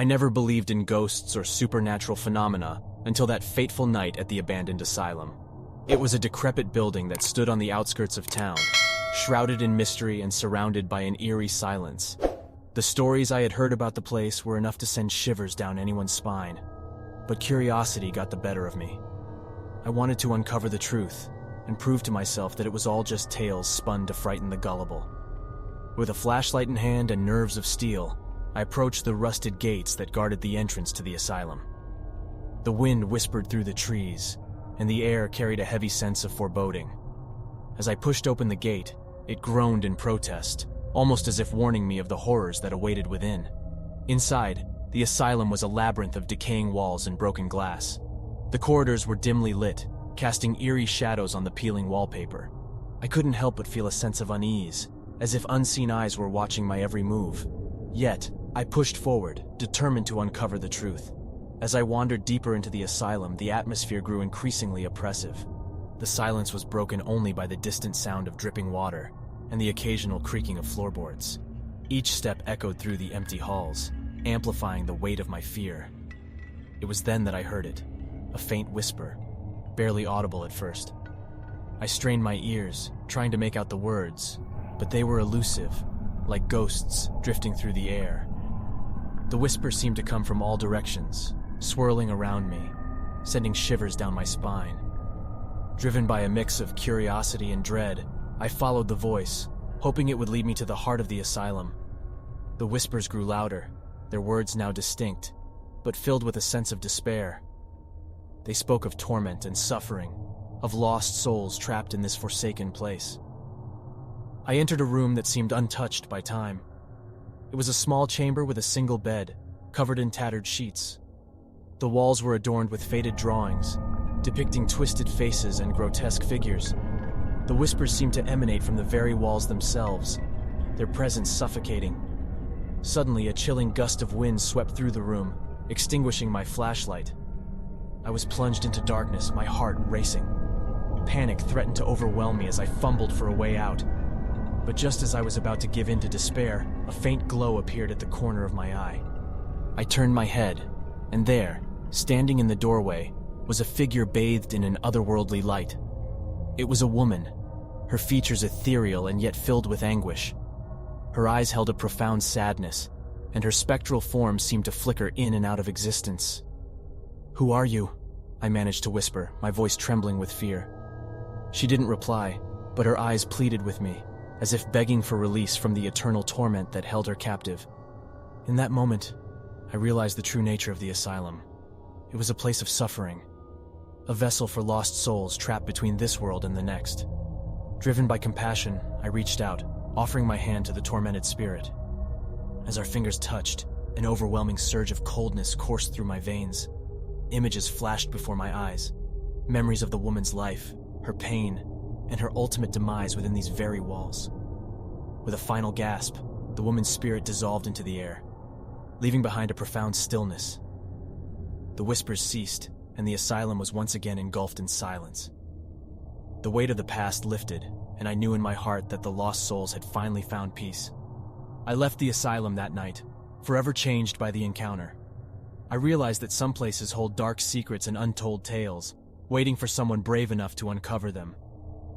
I never believed in ghosts or supernatural phenomena until that fateful night at the abandoned asylum. It was a decrepit building that stood on the outskirts of town, shrouded in mystery and surrounded by an eerie silence. The stories I had heard about the place were enough to send shivers down anyone's spine, but curiosity got the better of me. I wanted to uncover the truth and prove to myself that it was all just tales spun to frighten the gullible. With a flashlight in hand and nerves of steel, I approached the rusted gates that guarded the entrance to the asylum. The wind whispered through the trees, and the air carried a heavy sense of foreboding. As I pushed open the gate, it groaned in protest, almost as if warning me of the horrors that awaited within. Inside, the asylum was a labyrinth of decaying walls and broken glass. The corridors were dimly lit, casting eerie shadows on the peeling wallpaper. I couldn't help but feel a sense of unease, as if unseen eyes were watching my every move. Yet, I pushed forward, determined to uncover the truth. As I wandered deeper into the asylum, the atmosphere grew increasingly oppressive. The silence was broken only by the distant sound of dripping water and the occasional creaking of floorboards. Each step echoed through the empty halls, amplifying the weight of my fear. It was then that I heard it, a faint whisper, barely audible at first. I strained my ears, trying to make out the words, but they were elusive, like ghosts drifting through the air. The whisper seemed to come from all directions, swirling around me, sending shivers down my spine. Driven by a mix of curiosity and dread, I followed the voice, hoping it would lead me to the heart of the asylum. The whispers grew louder, their words now distinct, but filled with a sense of despair. They spoke of torment and suffering, of lost souls trapped in this forsaken place. I entered a room that seemed untouched by time. It was a small chamber with a single bed, covered in tattered sheets. The walls were adorned with faded drawings, depicting twisted faces and grotesque figures. The whispers seemed to emanate from the very walls themselves, their presence suffocating. Suddenly, a chilling gust of wind swept through the room, extinguishing my flashlight. I was plunged into darkness, my heart racing. Panic threatened to overwhelm me as I fumbled for a way out. But just as I was about to give in to despair, a faint glow appeared at the corner of my eye. I turned my head, and there, standing in the doorway, was a figure bathed in an otherworldly light. It was a woman, her features ethereal and yet filled with anguish. Her eyes held a profound sadness, and her spectral form seemed to flicker in and out of existence. "Who are you?" I managed to whisper, my voice trembling with fear. She didn't reply, but her eyes pleaded with me, as if begging for release from the eternal torment that held her captive. In that moment, I realized the true nature of the asylum. It was a place of suffering, a vessel for lost souls trapped between this world and the next. Driven by compassion, I reached out, offering my hand to the tormented spirit. As our fingers touched, an overwhelming surge of coldness coursed through my veins. Images flashed before my eyes, memories of the woman's life, her pain, and her ultimate demise within these very walls. With a final gasp, the woman's spirit dissolved into the air, leaving behind a profound stillness. The whispers ceased, and the asylum was once again engulfed in silence. The weight of the past lifted, and I knew in my heart that the lost souls had finally found peace. I left the asylum that night, forever changed by the encounter. I realized that some places hold dark secrets and untold tales, waiting for someone brave enough to uncover them.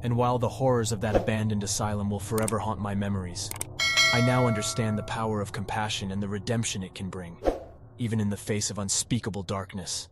And while the horrors of that abandoned asylum will forever haunt my memories, I now understand the power of compassion and the redemption it can bring, even in the face of unspeakable darkness.